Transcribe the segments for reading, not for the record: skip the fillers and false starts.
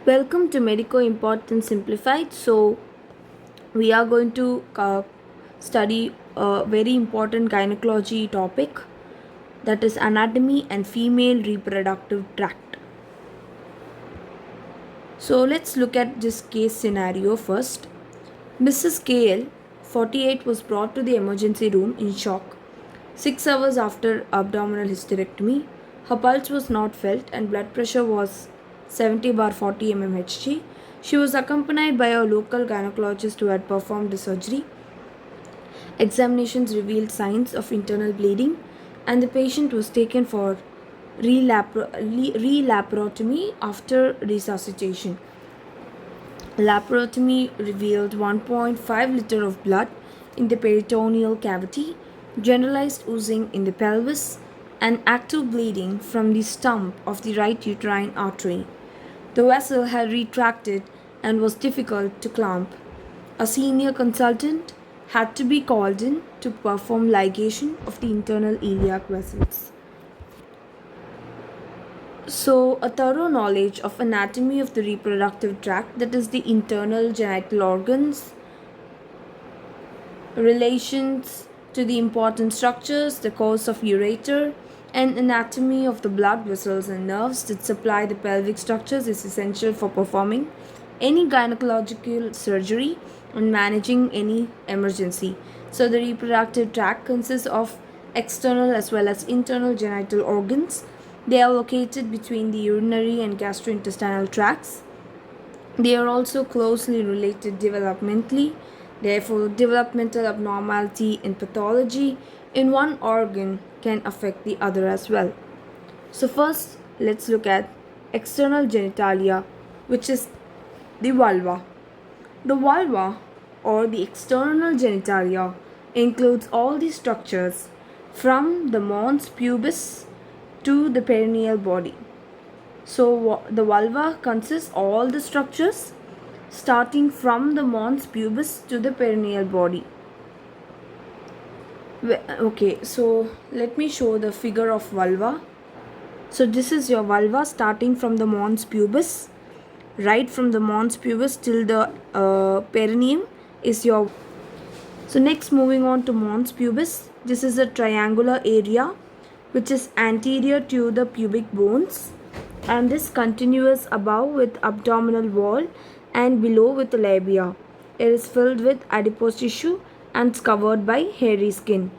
Welcome to Medico Important Simplified. So, we are going to study a very important gynecology topic, that is anatomy and female reproductive tract. So, let's look at this case scenario first. Mrs. KL, 48, was brought to the emergency room in shock 6 hours after abdominal hysterectomy. Her pulse was not felt and blood pressure was 70/40 mmHg. She was accompanied by a local gynecologist who had performed the surgery. Examinations revealed signs of internal bleeding, and the patient was taken for relaparotomy after resuscitation. Laparotomy revealed 1.5 liter of blood in the peritoneal cavity, generalized oozing in the pelvis, and active bleeding from the stump of the right uterine artery. The vessel had retracted and was difficult to clamp. A senior consultant had to be called in to perform ligation of the internal iliac vessels. So, a thorough knowledge of anatomy of the reproductive tract, that is the internal genital organs, relations to the important structures, the course of ureter, and anatomy of the blood vessels and nerves that supply the pelvic structures is essential for performing any gynecological surgery and managing any emergency. So, the reproductive tract consists of external as well as internal genital organs. They are located between the urinary and gastrointestinal tracts. They are also closely related developmentally. Therefore, developmental abnormality in pathology in one organ can affect the other as well. So first, let's look at external genitalia, which is the vulva. The vulva, or the external genitalia, includes all the structures from the mons pubis to the perineal body. So the vulva consists all the structures starting from the mons pubis to the perineal body. Okay, so let me show the figure of vulva. So this is your vulva starting from the mons pubis. Right from the mons pubis till the perineum is your. So next, moving on to mons pubis. This is a triangular area which is anterior to the pubic bones, and this continuous above with abdominal wall and below with the labia. It is filled with adipose tissue and is covered by hairy skin.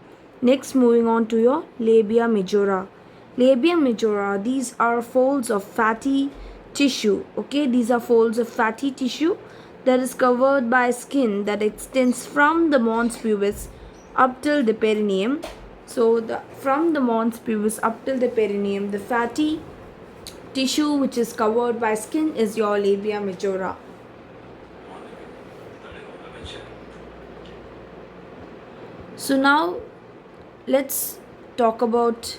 Next, moving on to your labia majora. Labia majora, these are folds of fatty tissue. Okay, these are folds of fatty tissue that is covered by skin that extends from the mons pubis up till the perineum. So from the mons pubis up till the perineum, the fatty tissue which is covered by skin is your labia majora. So now let's talk about,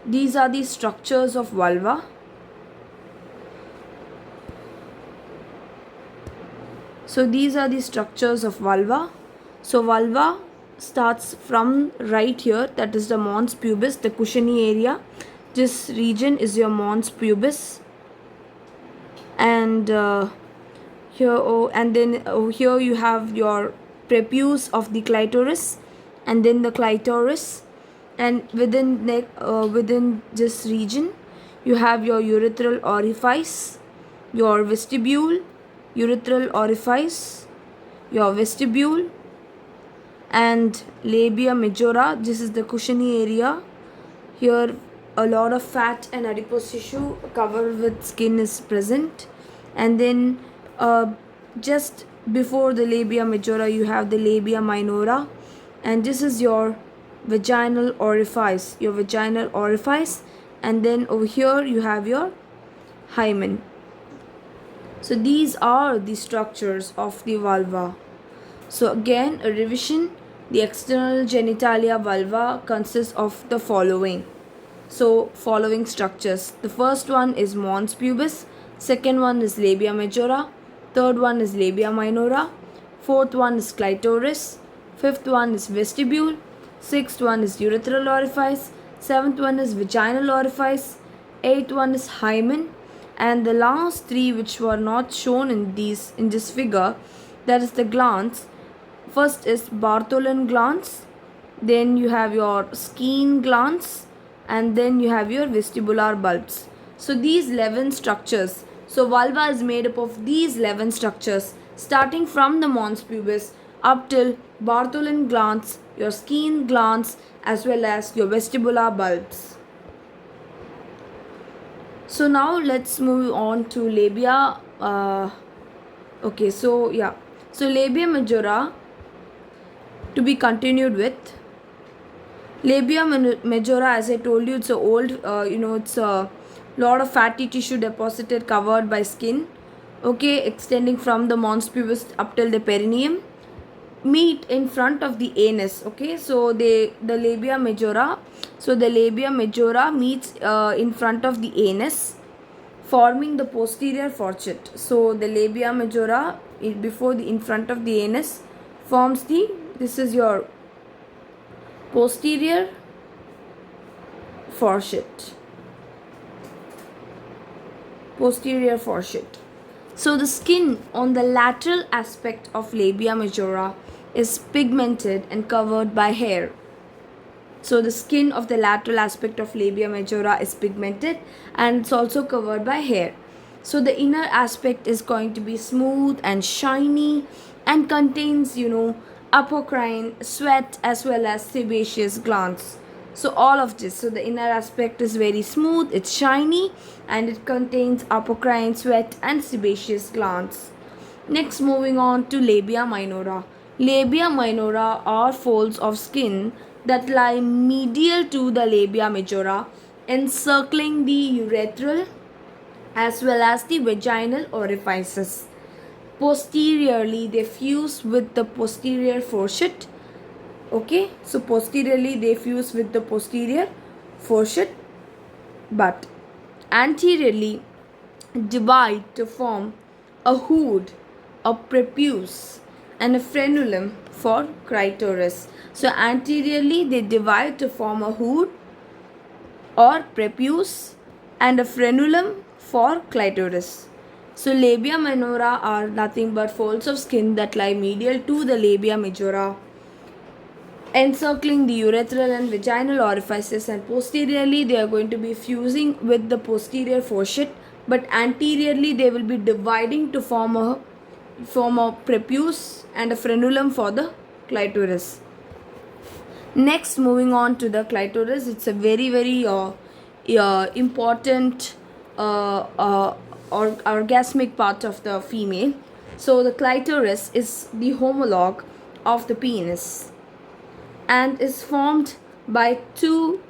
these are the structures of vulva. So these are the structures of vulva. So vulva starts from right here, that is the mons pubis, the cushiony area. This region is your mons pubis, and here you have your prepuce of the clitoris, and then the clitoris, and within this region you have your urethral orifice, your vestibule, urethral orifice, your vestibule, and labia majora. This is the cushiony area. Here a lot of fat and adipose tissue covered with skin is present, and then just before the labia majora you have the labia minora, and this is your vaginal orifice, and then over here you have your hymen. So these are the structures of the vulva. So again, a revision: the external genitalia vulva consists of the following. So following structures: the first one is mons pubis, second one is labia majora, third one is labia minora, fourth one is clitoris, fifth one is vestibule, sixth one is urethral orifice, seventh one is vaginal orifice, eighth one is hymen, And the last three which were not shown in this figure, that is the glands. First is Bartholin glands, then you have your Skene glands, and then you have your vestibular bulbs. So these 11 structures. So vulva is made up of these 11 structures, starting from the mons pubis up till Bartholin glands, your Skene glands, as well as your vestibular bulbs. So now let's move on to labia. Okay, so yeah, so labia majora, to be continued with. Labia majora, as I told you, it's a old, it's a lot of fatty tissue deposited covered by skin, okay, extending from the mons pubis up till the perineum, meet in front of the anus, okay. So the labia majora, meets in front of the anus, forming the posterior fourchette. So the labia majora in front of the anus forms this is your posterior fourchette. Posterior fourchette. So the skin on the lateral aspect of labia majora is pigmented and covered by hair. So the skin of the lateral aspect of labia majora is pigmented and it's also covered by hair. So the inner aspect is going to be smooth and shiny and contains, apocrine, sweat, as well as sebaceous glands. So all of this. So the inner aspect is very smooth, it's shiny, and it contains apocrine, sweat, and sebaceous glands. Next, moving on to labia minora. Labia minora are folds of skin that lie medial to the labia majora, encircling the urethral as well as the vaginal orifices. Posteriorly, they fuse with the posterior fourchette. Okay, so posteriorly they fuse with the posterior fourchette, but anteriorly divide to form a hood, a prepuce, and a frenulum for clitoris. So anteriorly they divide to form a hood or prepuce and a frenulum for clitoris. So labia minora are nothing but folds of skin that lie medial to the labia majora, encircling the urethral and vaginal orifices, and posteriorly they are going to be fusing with the posterior fourchette, but anteriorly they will be dividing to form a prepuce and a frenulum for the clitoris. Next, moving on to the clitoris, it's a very important orgasmic part of the female. So the clitoris is the homologue of the penis and is formed by two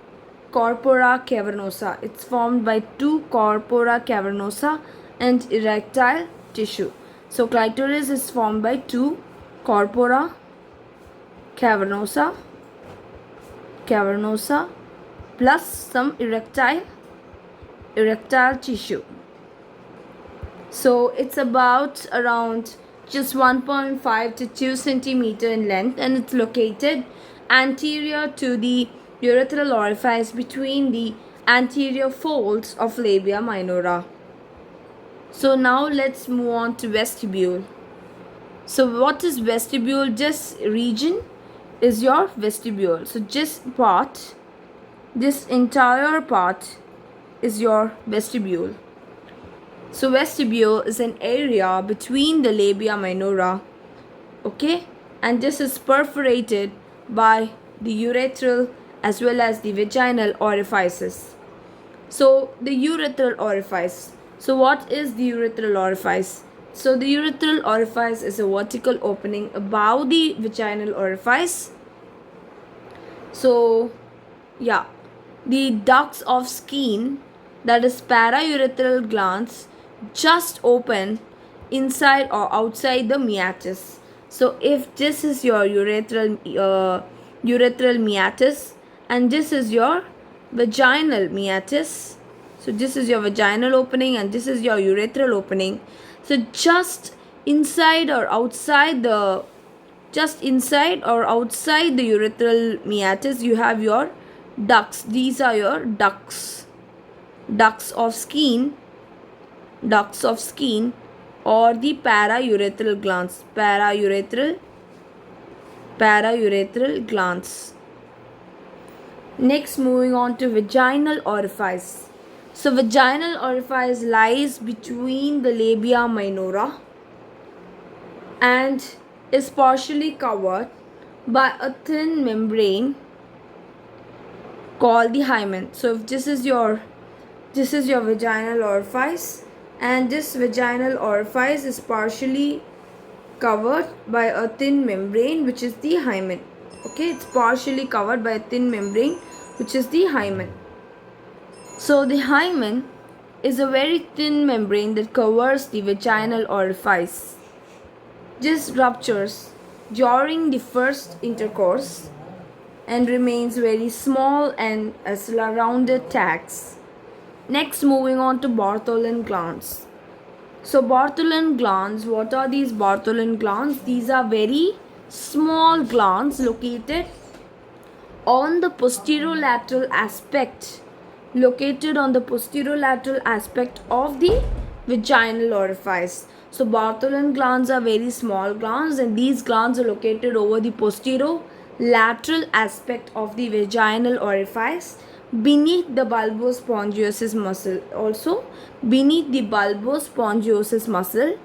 corpora cavernosa. It's formed by two corpora cavernosa and erectile tissue. So clitoris is formed by two corpora cavernosa plus some erectile tissue. So it's about around just 1.5 to 2 centimeter in length, and it's located anterior to the urethral orifice between the anterior folds of labia minora. So now let's move on to vestibule. So what is vestibule? This region is your vestibule. So this entire part is your vestibule. So vestibule is an area between the labia minora, okay, and this is perforated by the urethral as well as the vaginal orifices. So the urethral orifice. So what is the urethral orifice? So the urethral orifice is a vertical opening above the vaginal orifice. So yeah, the ducts of skin, that is paraurethral glands, just open inside or outside the meatus. So if this is your urethral meatus and this is your vaginal meatus, so this is your vaginal opening and this is your urethral opening. So just inside or outside the urethral meatus you have your ducts. These are your ducts of skin ducts of skin, or the paraurethral glands. Paraurethral glands. Next, moving on to vaginal orifice. So vaginal orifice lies between the labia minora and is partially covered by a thin membrane called the hymen. So if this is your vaginal orifice, and this vaginal orifice is partially covered by a thin membrane, which is the hymen. Okay, it's partially covered by a thin membrane, which is the hymen. So the hymen is a very thin membrane that covers the vaginal orifice. This ruptures during the first intercourse and remains very small and as rounded tags. Next, moving on to Bartholin glands. So Bartholin glands, what are these Bartholin glands? These are very small glands located on the posterolateral aspect of the vaginal orifice. So Bartholin glands are very small glands, and these glands are located over the posterolateral aspect of the vaginal orifice beneath the bulbospongiosus muscle. Also beneath the bulbospongiosus muscle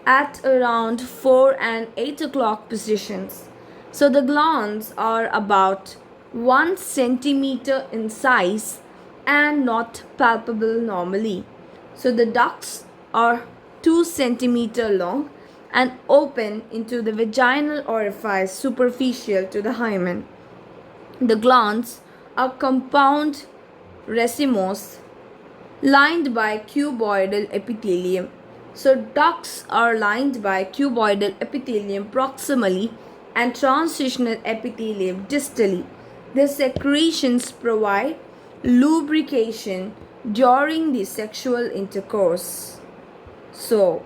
at around 4 and 8 o'clock positions. So the glands are about 1 centimeter in size and not palpable normally. So the ducts are 2 centimeter long and open into the vaginal orifice superficial to the hymen. The glands are compound racemose lined by cuboidal epithelium. So ducts are lined by cuboidal epithelium proximally and transitional epithelium distally. The secretions provide lubrication during the sexual intercourse. So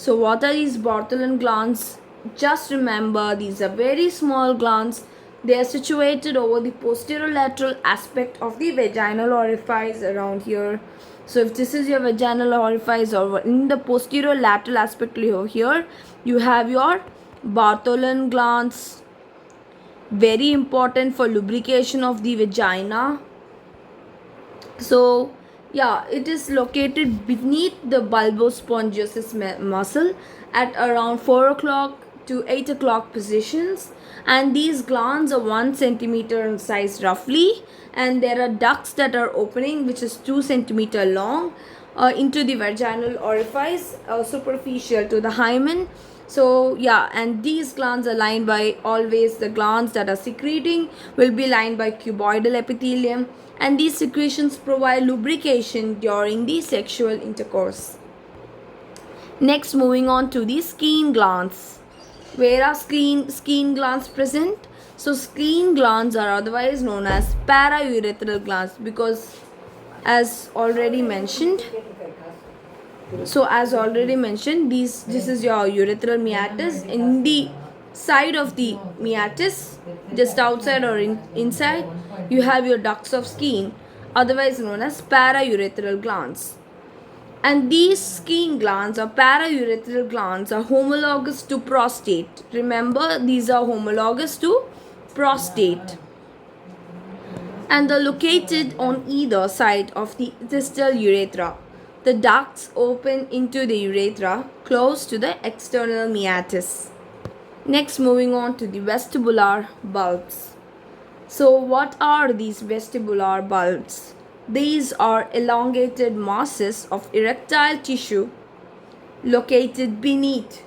what are these Bartholin glands? Just remember, these are very small glands. They are situated over the posterolateral aspect of the vaginal orifice around here. So if this is your vaginal orifice, or in the posterolateral aspect over here, you have your Bartholin glands, very important for lubrication of the vagina. So it is located beneath the bulbospongiosus muscle at around 4 o'clock to 8 o'clock positions, and these glands are 1 centimeter in size roughly, and there are ducts that are opening, which is 2 centimeter long, into the vaginal orifice superficial to the hymen. So and these glands are lined by, always the glands that are secreting will be lined by cuboidal epithelium, and these secretions provide lubrication during the sexual intercourse. Next, moving on to the skin glands. Where are skin glands present? So skin glands are otherwise known as paraurethral glands, because as already mentioned, this is your urethral meatus. In the side of the meatus, just outside or inside, you have your ducts of skin, otherwise known as paraurethral glands. And these skin glands or paraurethral glands are homologous to prostate. Remember, these are homologous to prostate, and are located on either side of the distal urethra. The ducts open into the urethra close to the external meatus. Next, moving on to the vestibular bulbs. So what are these vestibular bulbs? These are elongated masses of erectile tissue located beneath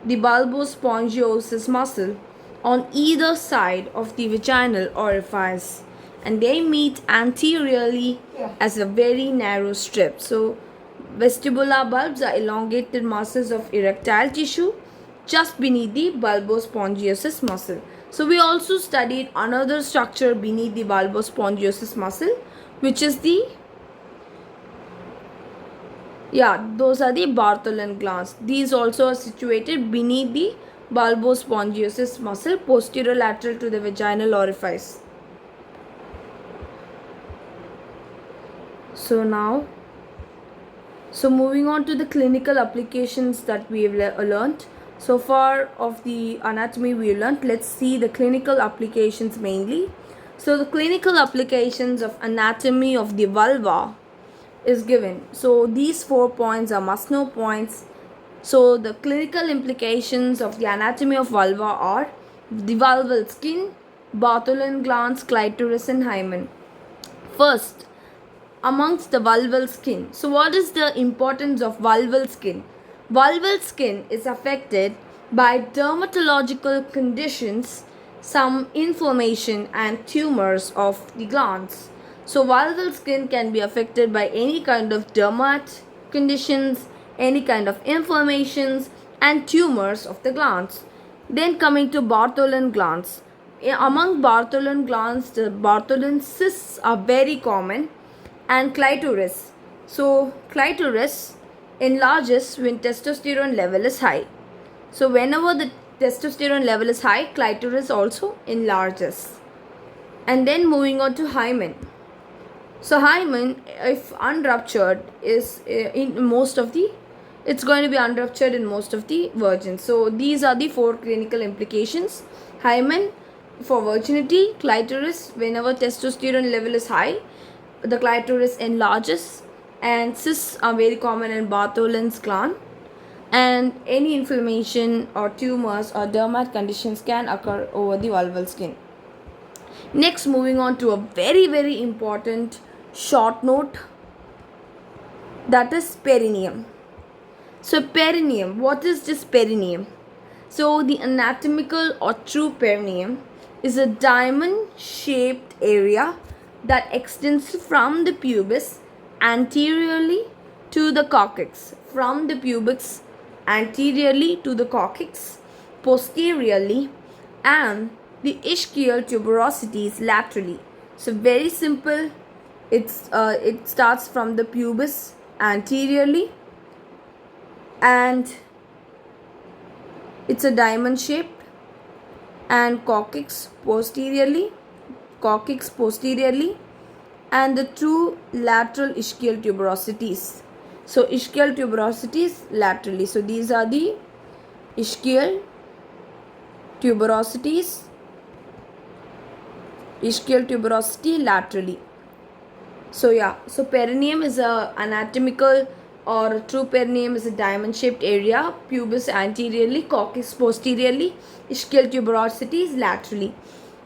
the bulbospongiosus muscle on either side of the vaginal orifice, and they meet anteriorly as a very narrow strip. So vestibular bulbs are elongated masses of erectile tissue just beneath the bulbospongiosus muscle. So we also studied another structure beneath the bulbospongiosus muscle, which is those are the Bartholin glands. These also are situated beneath the bulbospongiosus muscle, posterolateral to the vaginal orifice. So now So moving on to the clinical applications that we have learned. So far of the anatomy we learned, let's see the clinical applications mainly. So the clinical applications of anatomy of the vulva is given. So these 4 points are must know points. So the clinical implications of the anatomy of vulva are the vulval skin, Bartholin glands, clitoris and hymen. First, amongst the vulval skin. So what is the importance of vulval skin? Vulval skin is affected by dermatological conditions, some inflammation and tumors of the glands. So vulval skin can be affected by any kind of dermat conditions, any kind of inflammations and tumors of the glands. Then coming to Bartholin glands. Among Bartholin glands, the Bartholin cysts are very common, and clitoris. So clitoris enlarges when testosterone level is high. So whenever the testosterone level is high, clitoris also enlarges. And then moving on to hymen. So hymen, if unruptured, is in most of the, it's going to be unruptured in most of the virgins. So these are the 4 clinical implications. Hymen for virginity, clitoris whenever testosterone level is high, the clitoris enlarges, and cysts are very common in Bartholin's gland, and any inflammation or tumors or dermat conditions can occur over the vulval skin. Next, moving on to a very important short note, that is perineum. So perineum, what is this perineum? So the anatomical or true perineum is a diamond shaped area that extends from the pubis anteriorly to the coccyx, from the pubis anteriorly to the coccyx, posteriorly, and the ischial tuberosities laterally. So very simple. It starts from the pubis anteriorly, and it's a diamond shape, and coccyx posteriorly, and the two lateral ischial tuberosities. So ischial tuberosities laterally. So these are the ischial tuberosities, ischial tuberosity laterally. So yeah, so perineum is a anatomical or a true perineum is a diamond shaped area, pubis anteriorly, coccyx posteriorly, ischial tuberosities laterally.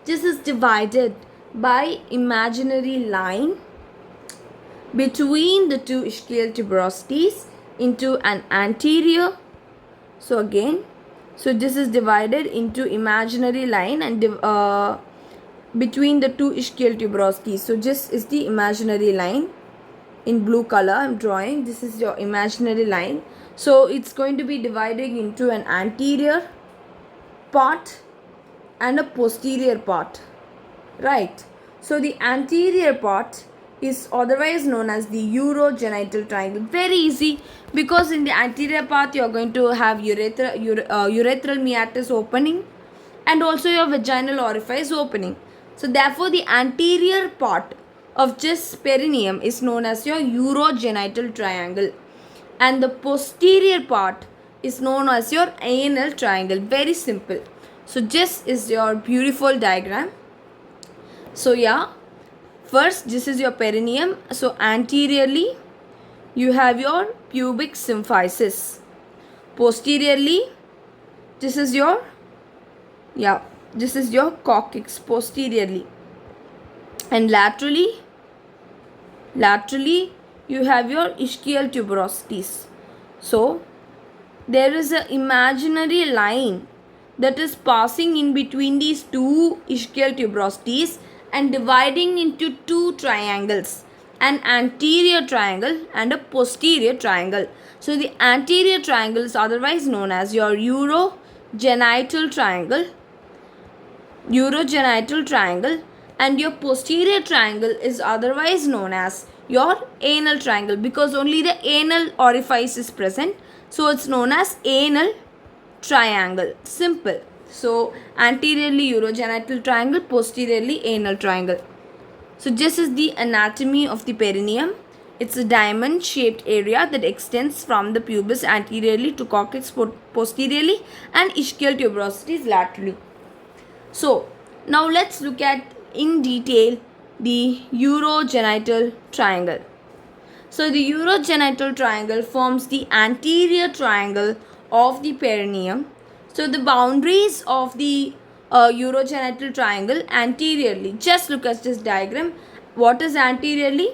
This is divided by imaginary line between the two ischial tuberosities into an anterior. So again, so this is divided into imaginary line and between the two ischial tuberosities. So this is the imaginary line in blue color I'm drawing. This is your imaginary line. So it's going to be dividing into an anterior part and a posterior part, right? So the anterior part is otherwise known as the urogenital triangle. Very easy, because in the anterior part you are going to have urethral meatus opening and also your vaginal orifice opening. So therefore the anterior part of this perineum is known as your urogenital triangle, and the posterior part is known as your anal triangle. Very simple. So this is your beautiful diagram. So yeah, first this is your perineum. So anteriorly you have your pubic symphysis. Posteriorly this is your coccyx posteriorly, and laterally you have your ischial tuberosities. So there is an imaginary line that is passing in between these two ischial tuberosities and dividing into two triangles, an anterior triangle and a posterior triangle. So the anterior triangle is otherwise known as your urogenital triangle, and your posterior triangle is otherwise known as your anal triangle, because only the anal orifice is present. So it's known as anal triangle. Simple. So anteriorly urogenital triangle, posteriorly anal triangle. So this is the anatomy of the perineum. It's a diamond shaped area that extends from the pubis anteriorly to coccyx posteriorly and ischial tuberosities laterally. So now let's look at in detail the urogenital triangle. So the urogenital triangle forms the anterior triangle of the perineum. So the boundaries of the urogenital triangle anteriorly, just look at this diagram. What is anteriorly?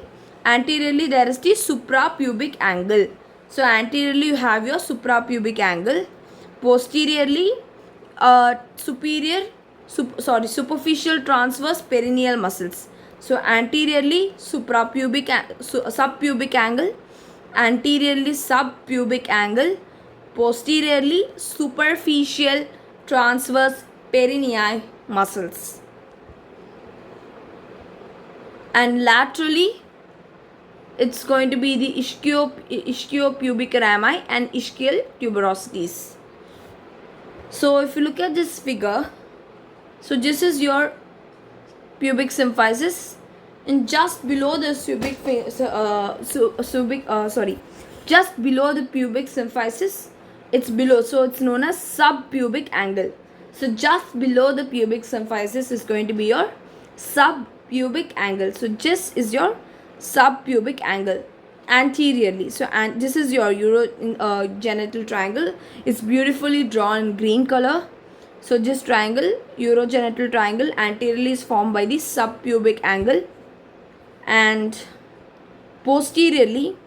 Anteriorly there is the suprapubic angle. So anteriorly you have your suprapubic angle. Posteriorly superficial transverse perineal muscles. So anteriorly subpubic angle, anteriorly subpubic angle, posteriorly superficial transverse perineal muscles, and laterally it's going to be the ischiopubic rami and ischial tuberosities. So if you look at this figure, so this is your pubic symphysis, and just below the just below the pubic symphysis, it's below, so it's known as subpubic angle. So just below the pubic symphysis is going to be your subpubic angle. So this is your subpubic angle anteriorly. So and this is your urogenital triangle. It's beautifully drawn in green color. So this triangle, urogenital triangle, anteriorly is formed by the subpubic angle, and posteriorly,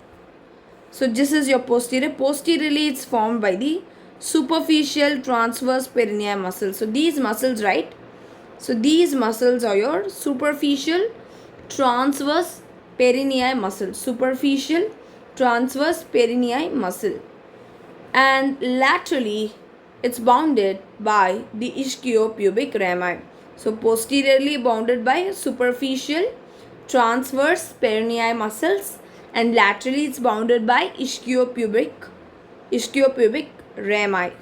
so this is your posteriorly it's formed by the superficial transverse perineal muscles. So these muscles, right? So these muscles are your superficial transverse perineal muscle, superficial transverse perineal muscle, and laterally it's bounded by the ischiopubic rami. So posteriorly bounded by superficial transverse perineal muscles, and laterally it's bounded by ischiopubic rami.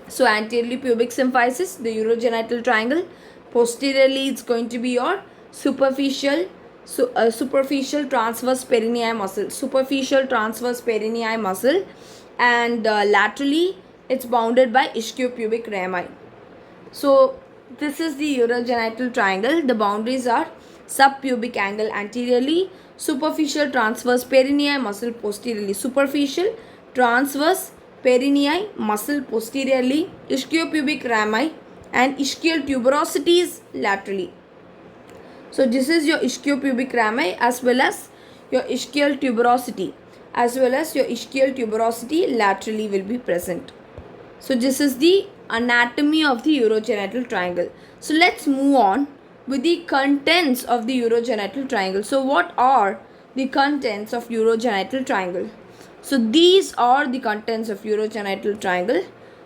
So anteriorly pubic symphysis, the urogenital triangle. Posteriorly it's going to be your superficial transverse perineal muscle, superficial transverse perineal muscle, and laterally it's bounded by ischiopubic rami. So this is the urogenital triangle. The boundaries are subpubic angle anteriorly, superficial transverse perineal muscle posteriorly, superficial transverse perineal muscle posteriorly, ischiopubic rami and ischial tuberosities laterally. So this is your ischiopubic rami as well as your ischial tuberosity, laterally will be present. So this is the anatomy of the urogenital triangle. So let's move on with the contents of the urogenital triangle. So what are the contents of urogenital triangle? So these are the contents of urogenital triangle.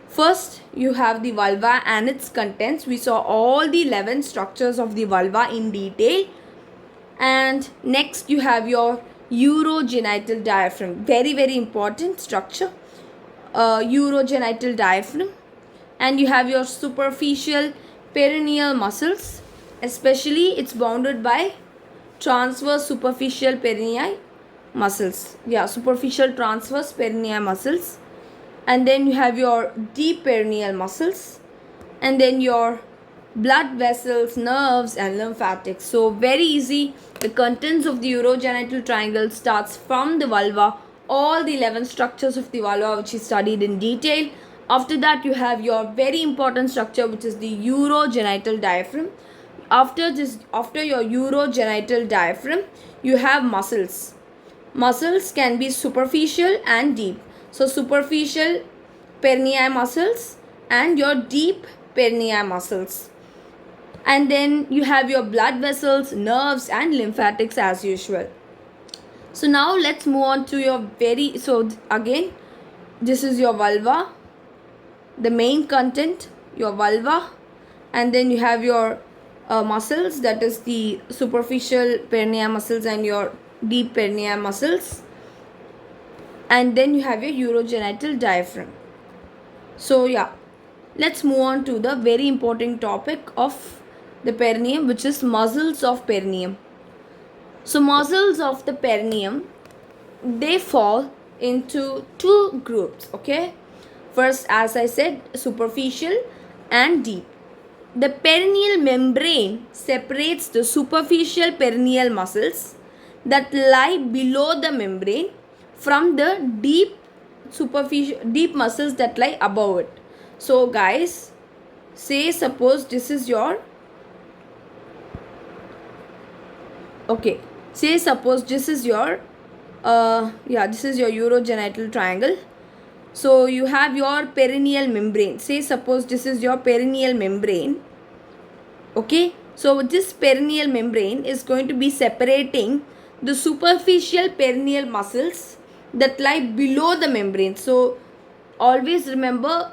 First, you have the vulva and its contents. We saw all the 11 structures of the vulva in detail. And next you have your urogenital diaphragm. Very important structure. Urogenital diaphragm, and you have your superficial perineal muscles, especially it's bounded by transverse superficial perineal muscles, superficial transverse perineal muscles, and then you have your deep perineal muscles, and then your blood vessels, nerves and lymphatics. So very easy. The contents of the urogenital triangle starts from the vulva, all the 11 structures of the vulva which is studied in detail. After that you have your very important structure which is the urogenital diaphragm. After your urogenital diaphragm you have muscles. Muscles can be superficial and deep. So superficial perineal muscles and your deep perineal muscles. And then you have your blood vessels, nerves and lymphatics as usual. So now let's move on to your again this is your vulva, the main content, your vulva, and then you have your muscles, that is the superficial perineal muscles and your deep perineal muscles, and then you have your urogenital diaphragm. So let's move on to the very important topic of the perineum, which is muscles of perineum. So muscles of the perineum they fall into two groups. Okay, first, as I said, superficial and deep. The perineal membrane separates the superficial perineal muscles that lie below the membrane from the deep muscles that lie above it. So guys, say suppose this is your say suppose this is your this is your urogenital triangle. So you have your perineal membrane. Say suppose this is your perineal membrane. Okay, so this perineal membrane is going to be separating the superficial perineal muscles that lie below the membrane. So always remember,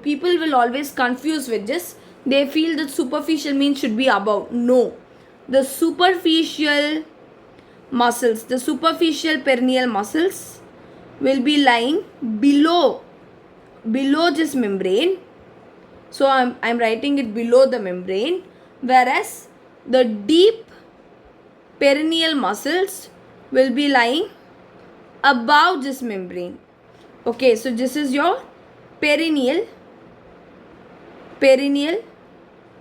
people will always confuse with this. They feel that superficial means should be above. No, the superficial muscles, the superficial perineal muscles will be lying below this membrane. So I'm writing it below the membrane, whereas the deep perineal muscles will be lying above this membrane. Okay, so this is your perineal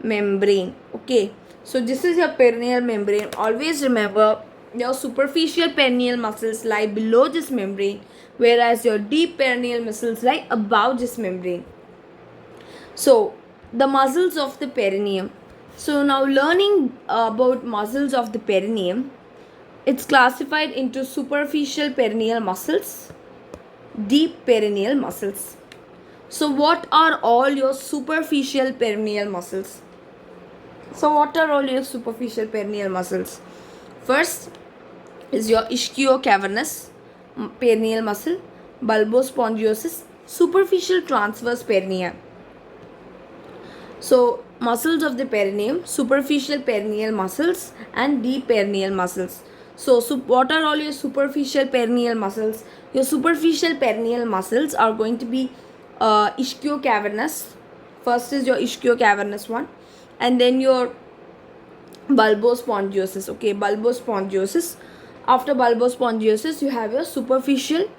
membrane. Okay, so this is your perineal membrane. Always remember, your superficial perineal muscles lie below this membrane, whereas your deep perineal muscles lie above this membrane. So the muscles of the perineum. So now learning about muscles of the perineum, it's classified into superficial perineal muscles, deep perineal muscles. So what are all your superficial perineal muscles? So what are all your superficial perineal muscles? First is your ischio-cavernous perineal muscle, bulbospongiosus, superficial transverse perineum. So muscles of the perineum, superficial perineal muscles and deep perineal muscles. So what are all your superficial perineal muscles? Your superficial perineal muscles are going to be ischio-cavernous. First is your ischio-cavernous one, and then your bulbospongiosus. Okay, bulbospongiosis. After bulbospongiosis, you have your superficial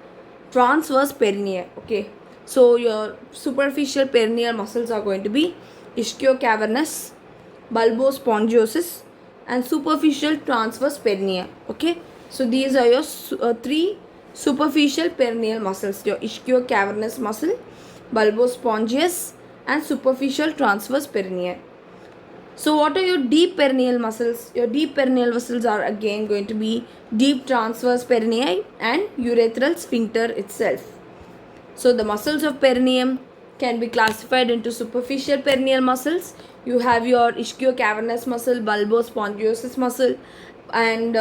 transverse perineum. Okay, so your superficial perineal muscles are going to be ischio-cavernous, bulbospongiosis and superficial transverse perineum. Okay, so these are your three superficial perineal muscles: your ischio-cavernous muscle, bulbospongious and superficial transverse perineum. So what are your deep perineal muscles? Your deep perineal muscles are again going to be deep transverse perineum and urethral sphincter itself. So the muscles of perineum can be classified into superficial perineal muscles. You have your ischio-cavernous muscle, bulbospongiosus muscle and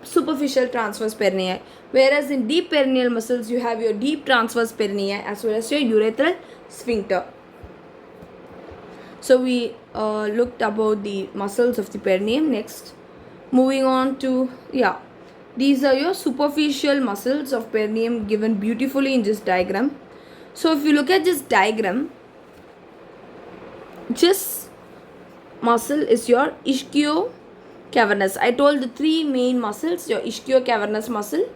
superficial transverse perineum. Whereas in deep perineal muscles, you have your deep transverse perineum as well as your urethral sphincter. So we looked about the muscles of the perineum. Next, moving on to, these are your superficial muscles of perineum given beautifully in this diagram. So if you look at this diagram, this muscle is your ischio-cavernous. I told the three main muscles: your ischio-cavernous muscle,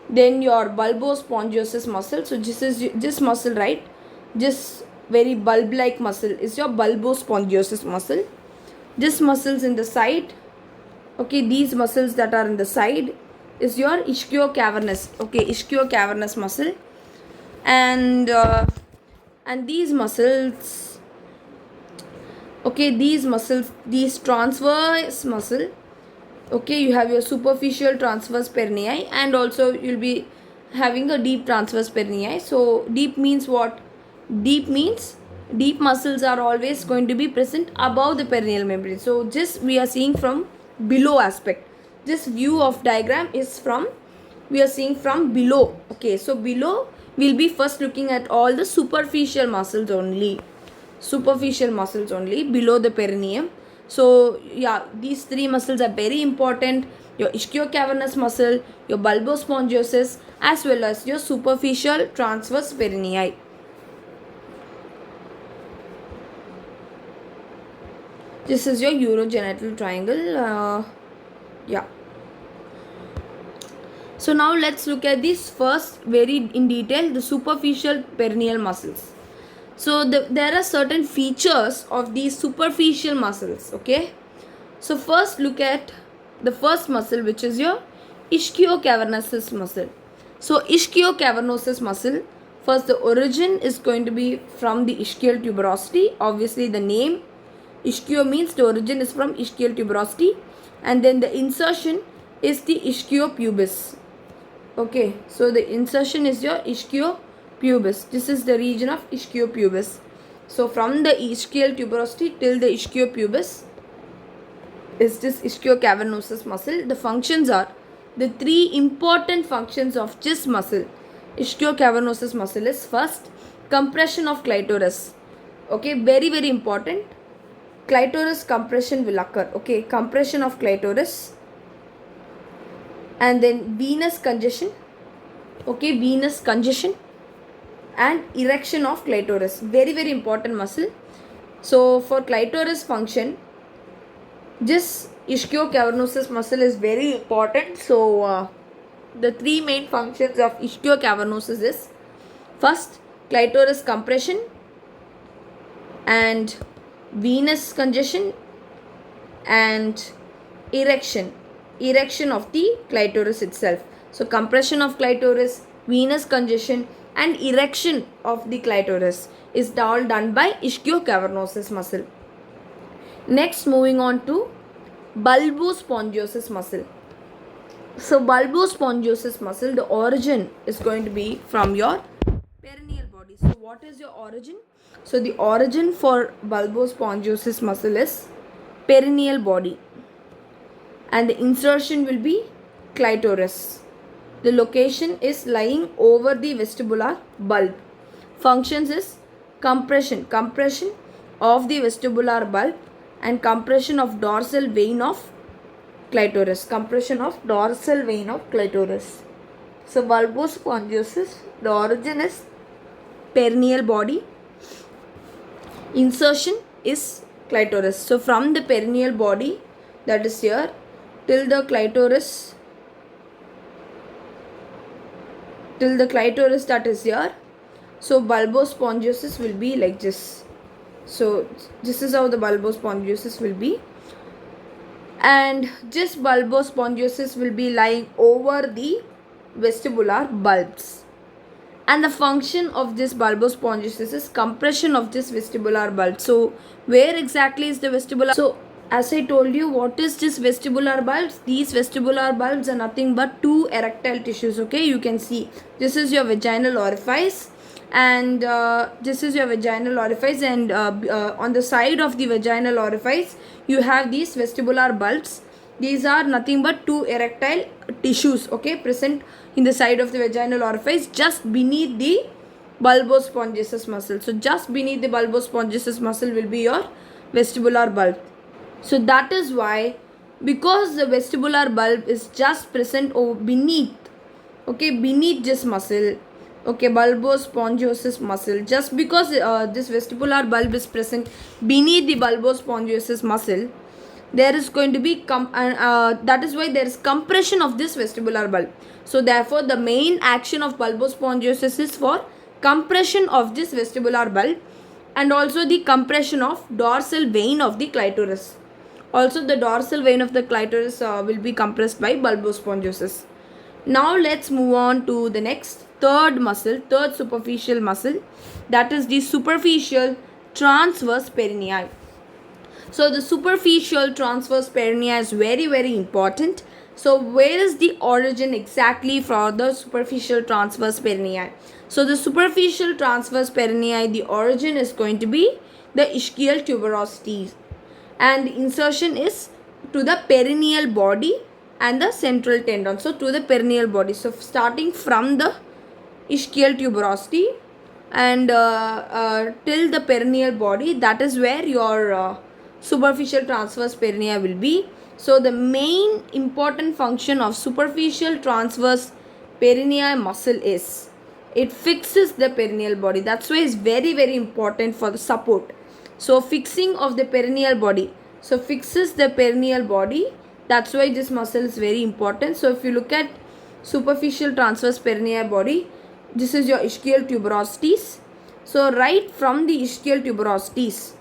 then your bulbospongiosus muscle. So this is this muscle, right? This very bulb-like muscle is your bulbospongiosus muscle. This muscles in the side, okay, these muscles that are in the side is your ischio-cavernous, okay, ischio-cavernous muscle. And these muscles, okay, these transverse muscle, okay, you have your superficial transverse perineum and also you'll be having a deep transverse perineum. So deep means what? Deep means deep muscles are always going to be present above the perineal membrane. So just we are seeing from below aspect. This view of diagram is from, we are seeing from below. Okay, so below we'll be first looking at all the superficial muscles only. Superficial muscles only below the perineum. So these three muscles are very important: your ischio-cavernous muscle, your bulbospongiosus as well as your superficial transverse perineum. This is your urogenital triangle. So now let's look at this first very in detail, the superficial perineal muscles. So there are certain features of these superficial muscles, okay. So first look at the first muscle, which is your ischiocavernosus muscle. So ischiocavernosus muscle, first the origin is going to be from the ischial tuberosity. Obviously the name ischio means the origin is from ischial tuberosity, and then the insertion is the ischiopubis. Okay, so the insertion is your ischiopubis. This is the region of ischiopubis. So from the ischial tuberosity till the ischiopubis is this ischiocavernosus muscle. The functions are, the three important functions of this muscle, ischiocavernosus muscle, is first, compression of clitoris. Okay, very very important. Clitoris compression will occur. Okay, compression of clitoris, and then venous congestion. Okay, venous congestion and erection of clitoris. Very very important muscle. So for clitoris function, this ischiocavernosus muscle is very important. So the three main functions of ischiocavernosus is first, clitoris compression and venous congestion and erection of the clitoris itself. So compression of clitoris, venous congestion and erection of the clitoris is all done by ischiocavernosus muscle. Next, moving on to bulbospongiosus muscle. So bulbospongiosus muscle, the origin is going to be from your perineal body. So what is your origin? So the origin for bulbospongiosus muscle is perineal body, and the insertion will be clitoris. The location is lying over the vestibular bulb. Functions is compression of the vestibular bulb and compression of dorsal vein of clitoris. Compression of dorsal vein of clitoris. So bulbospongiosis, the origin is perineal body. Insertion is clitoris. So from the perineal body, that is here, till the clitoris that is here. So bulbospongiosis will be like this. So this is how the bulbospongiosis will be, and this bulbospongiosis will be lying over the vestibular bulbs, and the function of this bulbospongiosis is compression of this vestibular bulb. So where exactly is the vestibular? So as I told you, what is this vestibular bulbs? These vestibular bulbs are nothing but two erectile tissues. Okay, you can see this is your vaginal orifice, and this is your vaginal orifice, and on the side of the vaginal orifice you have these vestibular bulbs. These are nothing but two erectile tissues, okay, present in the side of the vaginal orifice just beneath the bulbospongiosus muscle. So just beneath the bulbospongiosus muscle will be your vestibular bulb. So that is why, because the vestibular bulb is just present beneath, okay, beneath this muscle, okay, bulbospongiosus muscle, just because this vestibular bulb is present beneath the bulbospongiosus muscle, there is going to be that is why there is compression of this vestibular bulb. So therefore the main action of bulbospongiosis is for compression of this vestibular bulb, and also the compression of dorsal vein of the clitoris. Also the dorsal vein of the clitoris will be compressed by bulbospongiosis. Now let's move on to the next, third superficial muscle, that is the superficial transverse perineum. So the superficial transverse perineum is very very important. So where is the origin exactly for the superficial transverse perineum? So the superficial transverse perineum, the origin is going to be the ischial tuberosity, and the insertion is to the perineal body and the central tendon. So to the perineal body. So starting from the ischial tuberosity and till the perineal body, that is where your superficial transverse perineum will be. So the main important function of superficial transverse perineum muscle is it fixes the perineal body. That's why it's very very important for the support. So fixing of the perineal body, so fixes the perineal body, that's why this muscle is very important. So if you look at superficial transverse perineal body. This is your ischial tuberosities. So right from the ischial tuberosities,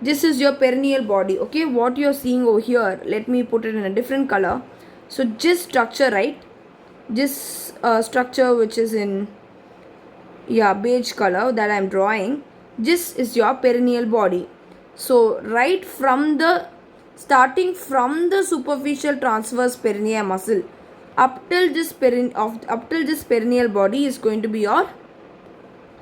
this is your perineal body. Okay, what you are seeing over here, let me put it in a different color. So this structure, right, this structure which is in beige color that I am drawing, this is your perineal body. So right from the starting from the superficial transverse perineal muscle up till this perineal body is going to be your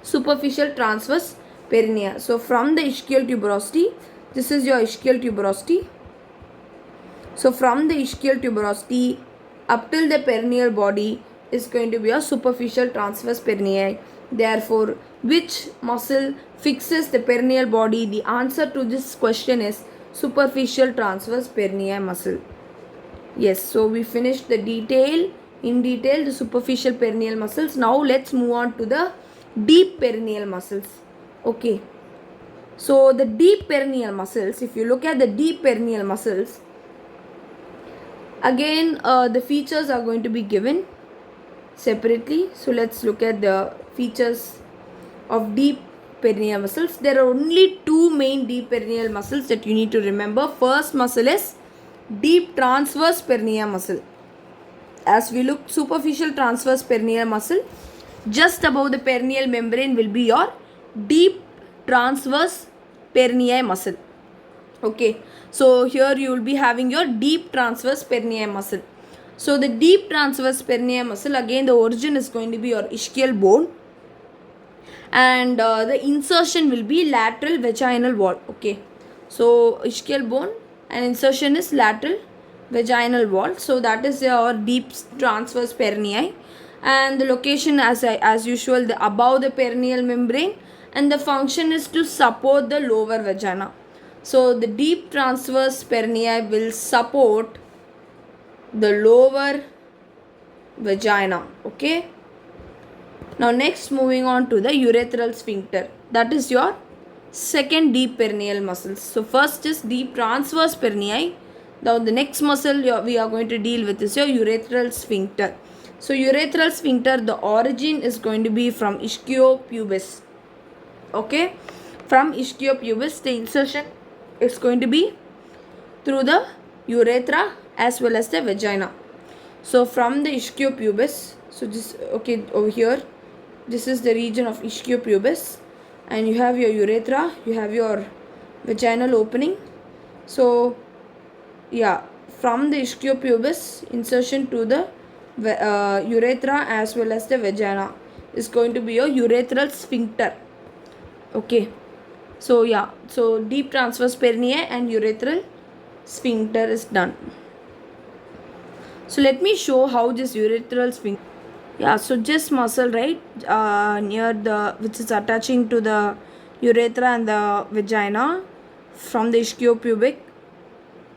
superficial transverse perineum. So from the ischial tuberosity, this is your ischial tuberosity. So from the ischial tuberosity up till the perineal body is going to be a superficial transverse perineum. Therefore, which muscle fixes the perineal body? The answer to this question is superficial transverse perineal muscle. Yes, so we finished the detail the superficial perineal muscles. Now let's move on to the deep perineal muscles. Okay, so the deep perineal muscles, if you look at the deep perineal muscles, again the features are going to be given separately. So let's look at the features of deep perineal muscles. There are only two main deep perineal muscles that you need to remember. First muscle is deep transverse perineal muscle. As we look, superficial transverse perineal muscle, just above the perineal membrane will be your deep transverse perineal muscle. Okay, so here you will be having your deep transverse perineal muscle. So the deep transverse perineal muscle, again the origin is going to be your ischial bone, and the insertion will be lateral vaginal wall. Okay, so ischial bone and insertion is lateral vaginal wall. So that is your deep transverse perineum, and the location as usual above the perineal membrane, and the function is to support the lower vagina. So the deep transverse perineum will support the lower vagina. Okay, now next moving on to the urethral sphincter, that is your second deep perineal muscles. So first is deep transverse perineum. Now the next muscle we are going to deal with is your urethral sphincter. So urethral sphincter, the origin is going to be from ischiopubis. Okay, from ischiopubis the insertion is going to be through the urethra as well as the vagina. So from the ischiopubis, so this, okay, over here this is the region of ischiopubis, and you have your urethra, you have your vaginal opening. So from the ischiopubis, insertion to the urethra as well as the vagina is going to be your urethral sphincter. Okay, so so deep transverse perineum and urethral sphincter is done. So let me show how this urethral sphincter. So this muscle, right, near the which is attaching to the urethra and the vagina from the ischiopubic,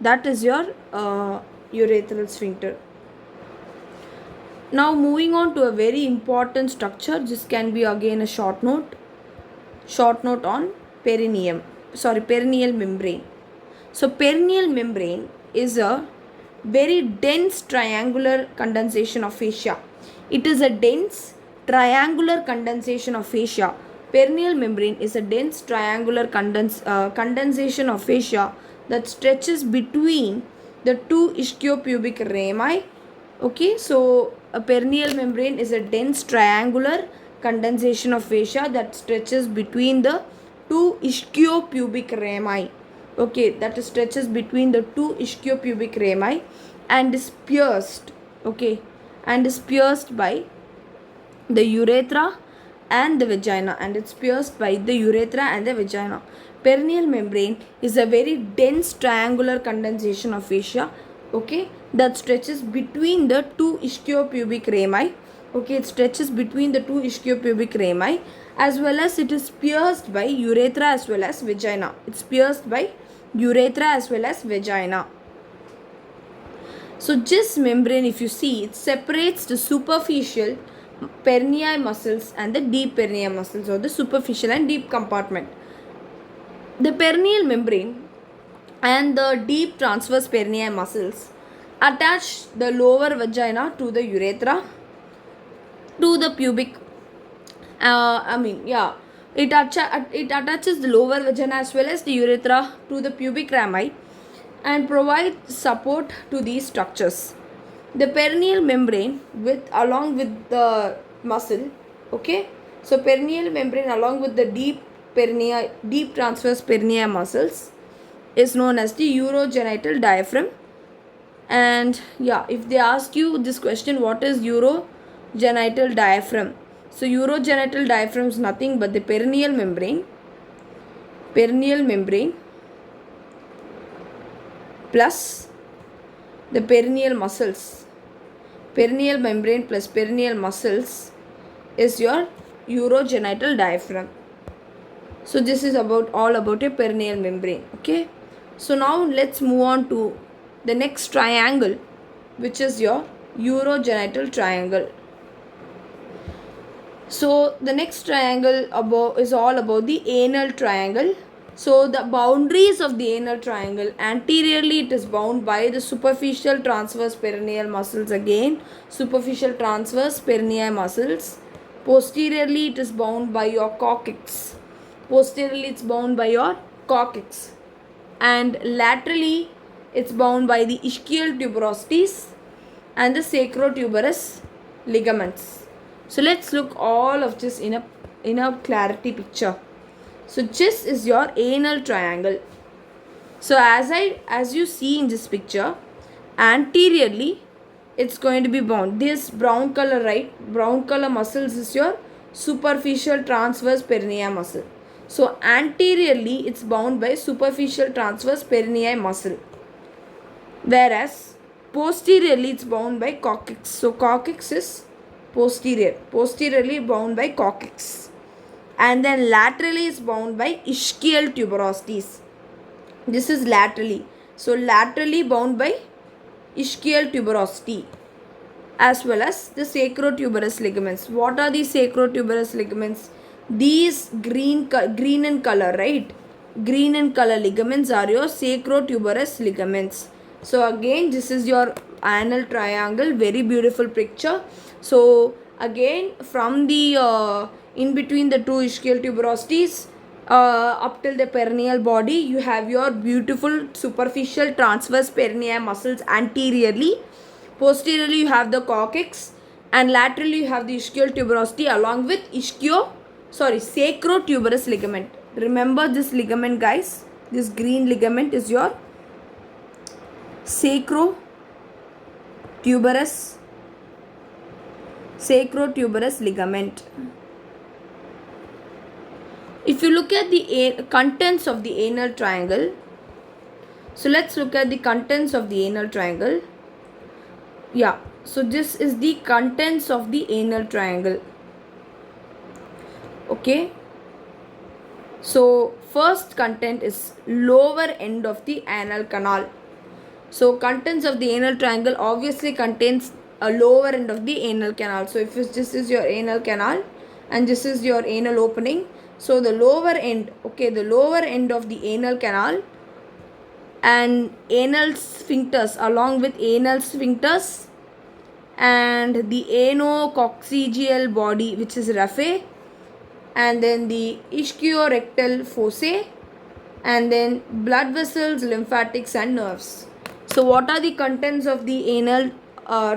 that is your urethral sphincter. Now moving on to a very important structure. This can be again a short note on perineal membrane. So perineal membrane is a very dense triangular condensation of fascia. It is a dense triangular condensation of fascia. Perineal membrane is a dense triangular condensation of fascia that stretches between the two ischiopubic rami. Okay, so a perineal membrane is a dense triangular condensation of fascia that stretches between the two ischiopubic rami. Okay, that stretches between the two ischiopubic rami and is pierced. Okay, and is pierced by the urethra and the vagina, and it's pierced by the urethra and the vagina. Perineal membrane is a very dense triangular condensation of fascia, okay, that stretches between the two ischiopubic rami. Okay, it stretches between the two ischiopubic rami, as well as it is pierced by urethra as well as vagina. It's pierced by urethra as well as vagina. So this membrane, if you see, it separates the superficial perineal muscles and the deep perineal muscles, or the superficial and deep compartment. The perineal membrane and the deep transverse perineal muscles attach the lower vagina to the urethra, to the pubic. It attaches the lower vagina as well as the urethra to the pubic rami and provides support to these structures. The perineal membrane along with the muscle, okay. So perineal membrane along with the deep transverse perineal muscles is known as the urogenital diaphragm. And yeah, if they ask you this question, what is urogenital diaphragm? So urogenital diaphragm is nothing but the perineal membrane plus the perineal muscles. Perineal membrane plus perineal muscles is your urogenital diaphragm. So this is all about a perineal membrane, okay. So now let's move on to the next triangle, which is your urogenital triangle. So the next triangle is all about the anal triangle. So the boundaries of the anal triangle, anteriorly it is bound by the superficial transverse perineal muscles again, superficial transverse perineal muscles. Posteriorly it is bound by your coccyx. And laterally it's bound by the ischial tuberosities and the sacrotuberous ligaments. So let's look all of this in a clarity picture. So this is your anal triangle. So as you see in this picture, anteriorly it's going to be bound. This brown color, right? Brown color muscles is your superficial transverse perineal muscle. So anteriorly it's bound by superficial transverse perineal muscle. Whereas posteriorly it's bound by coccyx. So coccyx is posteriorly bound by coccyx. And then laterally is bound by ischial tuberosities. This is laterally. So laterally bound by ischial tuberosity as well as the sacrotuberous ligaments. What are these sacrotuberous ligaments? These green in color, right? Green in color ligaments are your sacrotuberous ligaments. So again, this is your anal triangle. Very beautiful picture. So again, from the in between the two ischial tuberosities up till the perineal body, you have your beautiful superficial transverse perineal muscles anteriorly. Posteriorly you have the coccyx, and laterally you have the ischial tuberosity along with sacrotuberous ligament. Remember this ligament, guys. This green ligament is your sacrotuberous ligament. If you look at the contents of the anal triangle, so let's look at the contents of the anal triangle. Yeah, so this is the contents of the anal triangle. Okay, so first content is lower end of the anal canal. So contents of the anal triangle obviously contains a lower end of the anal canal. So if this is your anal canal and this is your anal opening, so the lower end, okay, the lower end of the anal canal and anal sphincters, along with anal sphincters and the anococcygeal body, which is raphe, and then the ischiorectal fossae, and then blood vessels, lymphatics and nerves. So what are the contents of the anal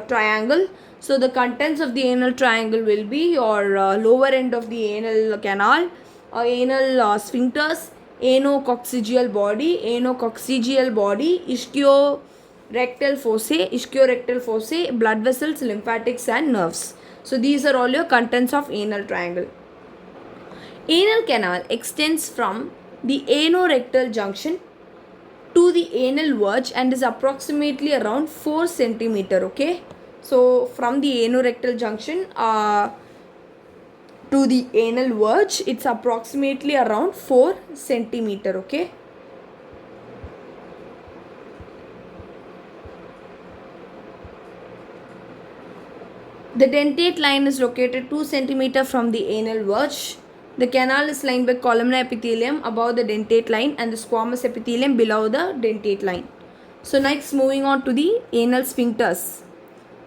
triangle? So the contents of the anal triangle will be your lower end of the anal canal, anal sphincters, anococcygeal body, ischiorectal fossae, blood vessels, lymphatics and nerves. So these are all your contents of anal triangle. Anal canal extends from the anorectal junction to the anal verge and is approximately around 4 centimeter. Okay, so from the anorectal junction to the anal verge, it's approximately around 4 centimeter. Okay, the dentate line is located 2 centimeter from the anal verge. The canal is lined by columnar epithelium above the dentate line and the squamous epithelium below the dentate line. So next, moving on to the anal sphincters.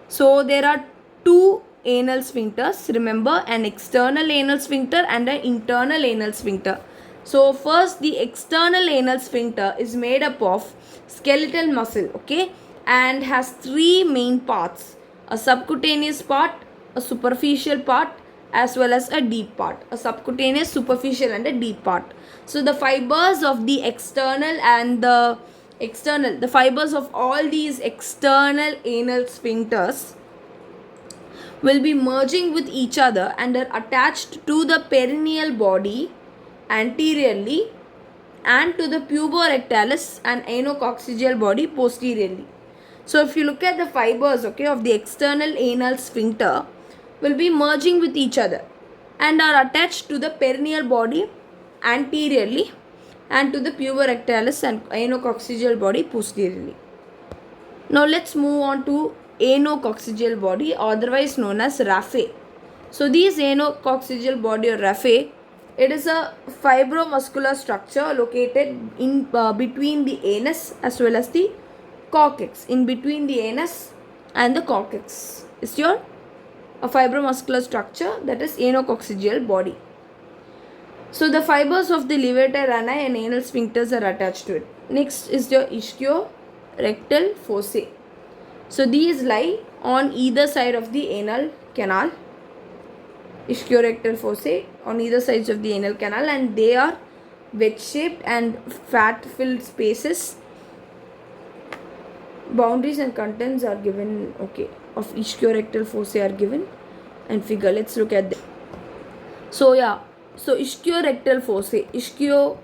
So there are two anal sphincters. Remember, an external anal sphincter and an internal anal sphincter. So first, the external anal sphincter is made up of skeletal muscle, okay, and has three main parts: a subcutaneous part, a superficial part, as well as a deep part. A subcutaneous, superficial, and a deep part. So the fibers of the the fibers of all these external anal sphincters will be merging with each other and are attached to the perineal body anteriorly and to the puborectalis and anococcygeal body posteriorly. So if you look at the fibers, okay, of the external anal sphincter will be merging with each other and are attached to the perineal body anteriorly and to the puborectalis and anococcygeal body posteriorly. Now let's move on to anococcygeal body, otherwise known as raphe. So these anococcygeal body or raphe, it is a fibromuscular structure located in between the anus as well as the coccyx. In between the anus and the coccyx is your a fibromuscular structure, that is anococcygeal body. So the fibers of the levator ani and anal sphincters are attached to it. Next is your ischiorectal fossae. So these lie on either side of the anal canal. Ischiorectal fossae on either sides of the anal canal, and they are wedge shaped and fat filled spaces. Boundaries and contents are given, okay, of ischiorectal fossae are given and figure. Let's look at them. So yeah, so ischiorectal fossae, ischiorectal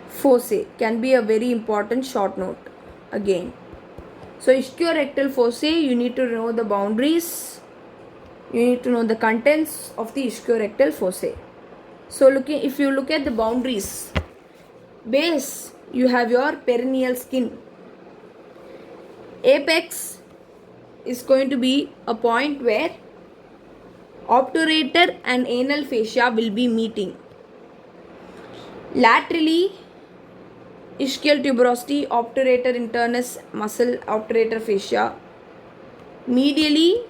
fossae can be a very important short note again. So ischiorectal fossae, you need to know the boundaries, you need to know the contents of the ischiorectal fossae. So if you look at the boundaries, base, you have your perineal skin. Apex is going to be a point where obturator and anal fascia will be meeting. Laterally, ischial tuberosity, obturator internus muscle, obturator fascia. Medially,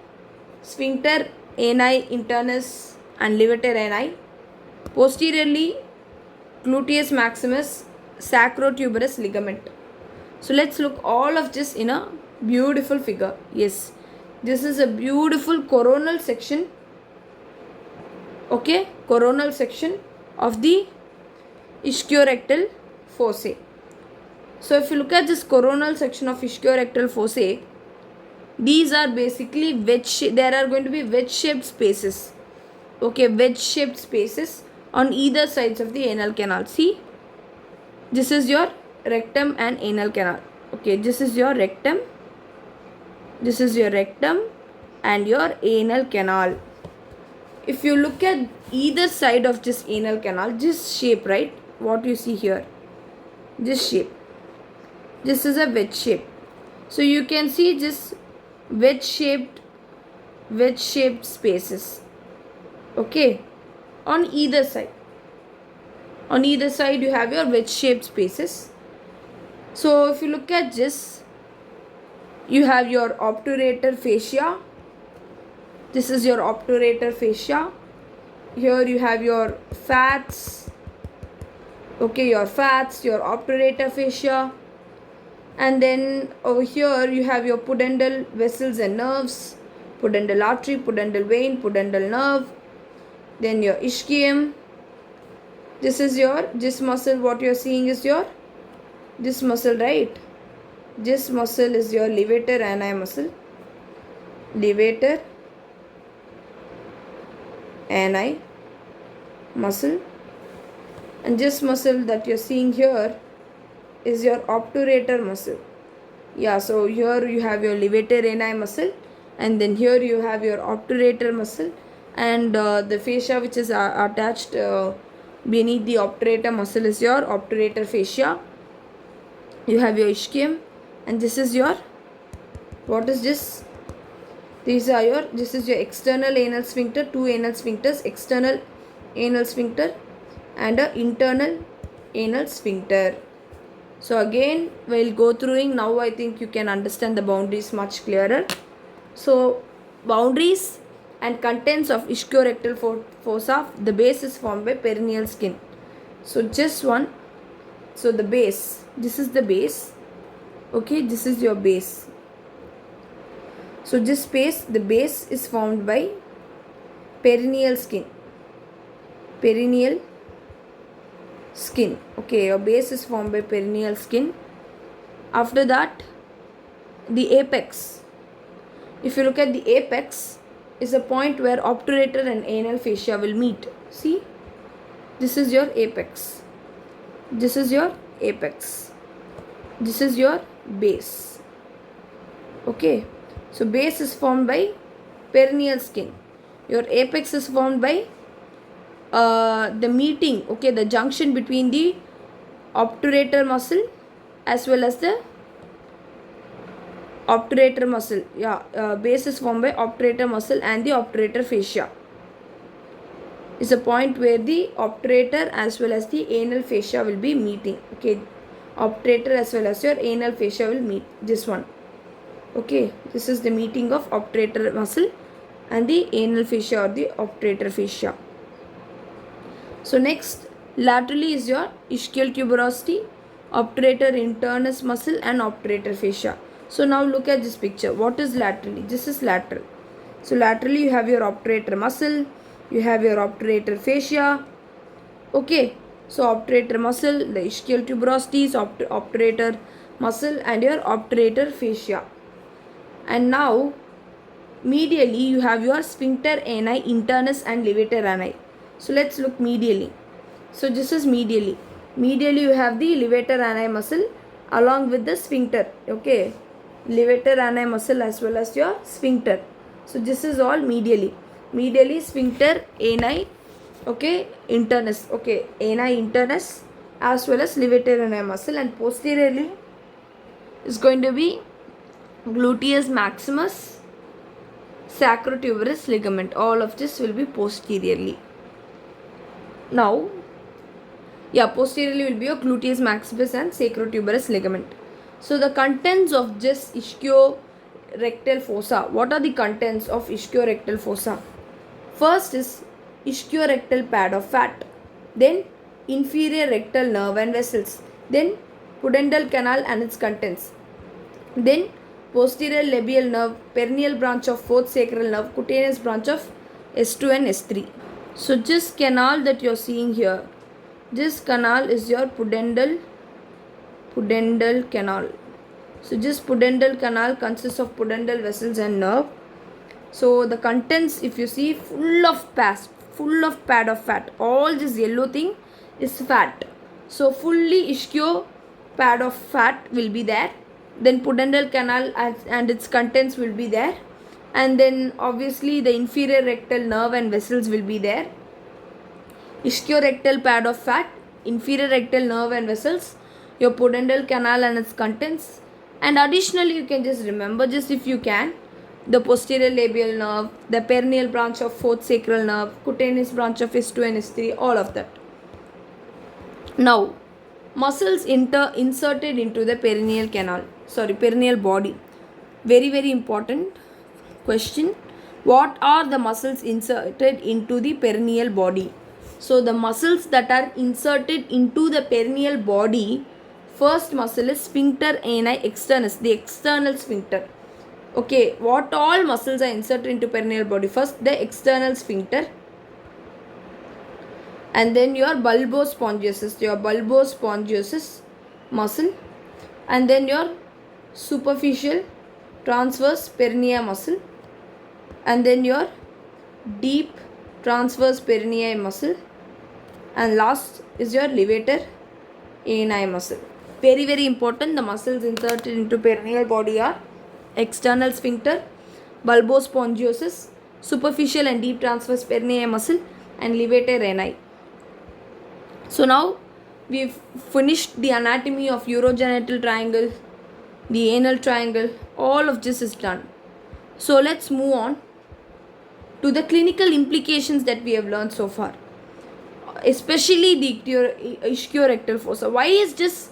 sphincter ani internus and levator ani. Posteriorly, gluteus maximus, sacrotuberous ligament. So let's look all of this in a beautiful figure. Yes, this is a beautiful coronal section. Okay, coronal section of the ischiorectal fossae. So if you look at this coronal section of ischiorectal fossae, these are basically there are going to be wedge shaped spaces. Okay, wedge shaped spaces on either sides of the anal canal. See, this is your rectum and anal canal. Okay, this is your rectum, this is your rectum and your anal canal. If you look at either side of this anal canal, this shape, right, what you see here, this shape, this is a wedge shape. So you can see this wedge shaped spaces, okay, on either side. On either side you have your wedge shaped spaces. So if you look at this, you have your obturator fascia. This is your obturator fascia. Here you have your fats. Okay, your fats, your obturator fascia. And then over here you have your pudendal vessels and nerves. Pudendal artery, pudendal vein, pudendal nerve. Then your ischium. This is this muscle, what you are seeing is this muscle, right? This muscle is your levator ani muscle. Levator ani muscle. And this muscle that you are seeing here is your obturator muscle. Yeah, so here you have your levator ani muscle, and then here you have your obturator muscle, and the fascia which is attached beneath the obturator muscle is your obturator fascia. You have your ischium, and this is your, what is this? This is your external anal sphincter, two anal sphincters, external anal sphincter and a internal anal sphincter. So again we'll go through. Now I think you can understand the boundaries much clearer. So boundaries and contents of ischiorectal fossa. The base is formed by perineal skin. So just one. So the base, this is the base. Okay, this is your base. So this space, the base is formed by perineal skin. Perineal skin. Okay, your base is formed by perineal skin. After that, the apex. If you look at the apex, is a point where obturator and anal fascia will meet. See, this is your apex. This is your apex. This is your base. Okay, so base is formed by perineal skin. Your apex is formed by the meeting, okay, the junction between the obturator muscle as well as the obturator muscle. Base is formed by obturator muscle and the obturator fascia. Is a point where the obturator as well as the anal fascia will be meeting. Okay, obturator as well as your anal fascia will meet. This one. Okay, this is the meeting of obturator muscle and the anal fascia or the obturator fascia. So next, laterally is your ischial tuberosity, obturator internus muscle and obturator fascia. So now look at this picture. What is laterally? This is lateral. So laterally you have your obturator muscle, you have your obturator fascia. Okay, so obturator muscle, the ischial tuberosity is obturator muscle and your obturator fascia. And now medially you have your sphincter ani, internus and levator ani. So let's look medially. So this is medially. Medially you have the levator ani muscle along with the sphincter. Okay, levator ani muscle as well as your sphincter. So this is all medially. Medially sphincter ani, okay, internus, okay, ani internus as well as levator ani muscle, and posteriorly is going to be gluteus maximus, sacrotuberous ligament. All of this will be posteriorly. Now, posteriorly will be your gluteus maximus and sacrotuberous ligament. So the contents of this ischiorectal fossa. What are the contents of ischiorectal fossa? First is ischiorectal pad of fat, then inferior rectal nerve and vessels, then pudendal canal and its contents, then posterior labial nerve, perineal branch of fourth sacral nerve, cutaneous branch of S2 and S3. So this canal that you are seeing here, this canal is your pudendal canal. So this pudendal canal consists of pudendal vessels and nerve. So the contents, if you see, full of pad of fat. All this yellow thing is fat. So fully ischio pad of fat will be there. Then pudendal canal and its contents will be there. And then obviously the inferior rectal nerve and vessels will be there. Ischiorectal pad of fat, inferior rectal nerve and vessels, your pudendal canal and its contents. And additionally, you can just remember, just if you can, the posterior labial nerve, the perineal branch of fourth sacral nerve, cutaneous branch of S2 and S3, all of that. Now, muscles inserted into the perineal body. Very, very important question. What are the muscles inserted into the perineal body? So the muscles that are inserted into the perineal body, first muscle is sphincter ani externus, the external sphincter. Okay, what all muscles are inserted into perineal body? First, the external sphincter, and then your bulbospongiosus muscle, and then your superficial transverse perineal muscle, and then your deep transverse perineal muscle, and last is your levator ani muscle. Very, very important. The muscles inserted into perineal body are external sphincter, bulbospongiosus, superficial and deep transverse perineal muscle, and levator ani. So now we've finished the anatomy of urogenital triangle, the anal triangle. All of this is done. So let's move on to the clinical implications that we have learned so far. especially the ischiorectal fossa. Why is this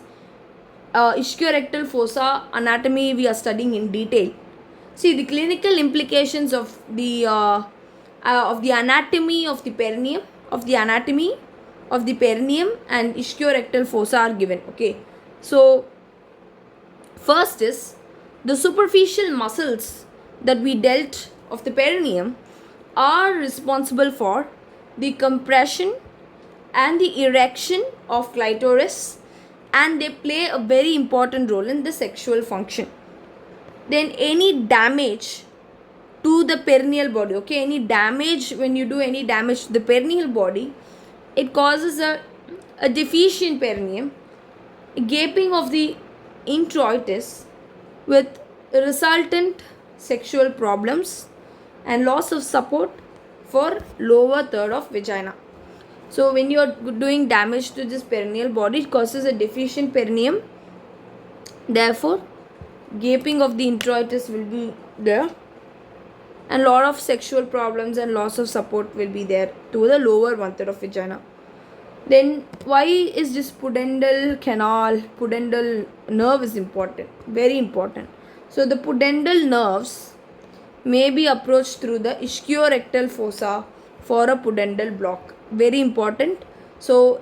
ischiorectal fossa anatomy we are studying in detail? See, the clinical implications of the anatomy of the perineum, and ischiorectal fossa are given. Okay, so first is the superficial muscles that we dealt of the perineum are responsible for the compression and the erection of clitoris, and they play a very important role in the sexual function. Then any damage to the perineal body, okay, any damage, when you do any damage to the perineal body, it causes a deficient perineum, a gaping of the introitus with resultant sexual problems and loss of support for lower third of vagina. So when you are doing damage to this perineal body, it causes a deficient perineum, therefore gaping of the introitus will be there, and lot of sexual problems and loss of support will be there to the lower one third of vagina. Then why is this pudendal canal, pudendal nerve is important, very important. So the pudendal nerves may be approached through the ischiorectal fossa for a pudendal block, very important. So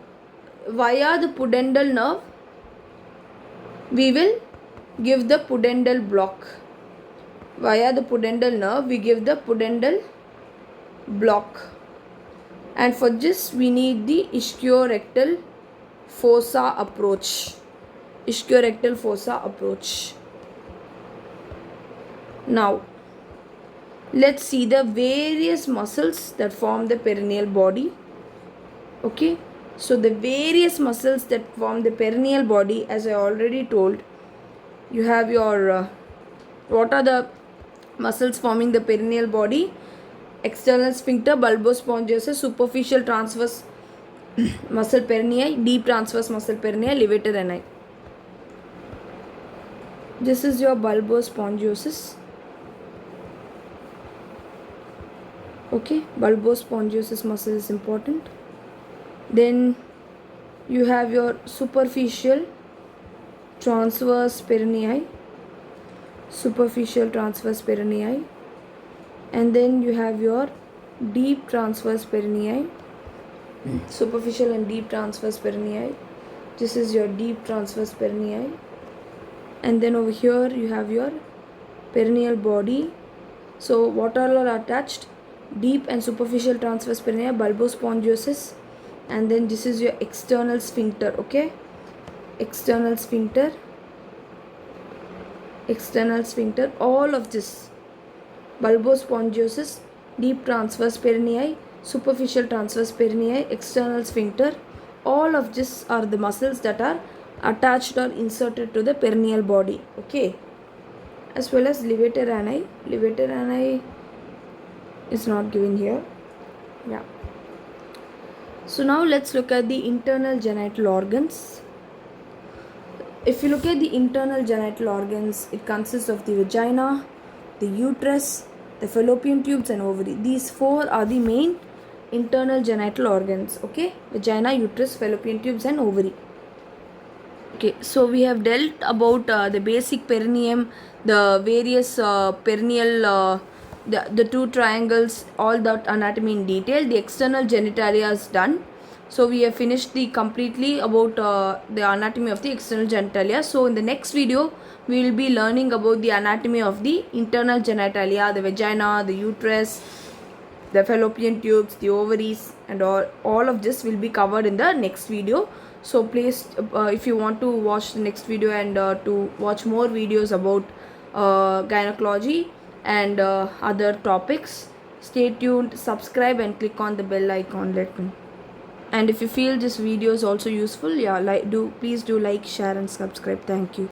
via the pudendal nerve we will give the pudendal block. Via the pudendal nerve we give the pudendal block, and for this we need the ischiorectal fossa approach. Ischiorectal fossa approach. Now let's see the various muscles that form the perineal body. Okay, so the various muscles that form the perineal body, as I already told, you have your what are the muscles forming the perineal body? External sphincter, bulbospongiosus, superficial transverse muscle perenniae, deep transverse muscle perenniae, levator ani. This is your bulbospongiosus. Okay, bulbospongiosus muscle is important. Then you have your superficial transverse perenniae, and then you have your deep transverse perenniae, superficial and deep transverse perenniae. This is your deep transverse perenniae, and then over here you have your perineal body. So what all are attached? Deep and superficial transverse perenniae, bulbospongiosus, and then this is your external sphincter. Okay, external sphincter, all of this, bulbospongiosus, deep transverse perenniae, superficial transverse perenniae, external sphincter, all of this are the muscles that are attached or inserted to the perineal body. Okay, as well as levator ani. Levator ani is not given here. Yeah. So now let's look at the internal genital organs. If you look at the internal genital organs, it consists of the vagina, the uterus, the fallopian tubes and ovary. These four are the main internal genital organs. Okay, vagina, uterus, fallopian tubes and ovary. Okay, so we have dealt about the basic perineum, the various perineal the two triangles, all that anatomy in detail. The external genitalia is done. So we have finished the completely about the anatomy of the external genitalia. So in the next video we will be learning about the anatomy of the internal genitalia, the vagina, the uterus, the fallopian tubes, the ovaries, and all of this will be covered in the next video. So please, if you want to watch the next video and to watch more videos about gynecology and other topics, stay tuned, subscribe and click on the bell icon. And if you feel this video is also useful, yeah, please do like, share and subscribe. Thank you.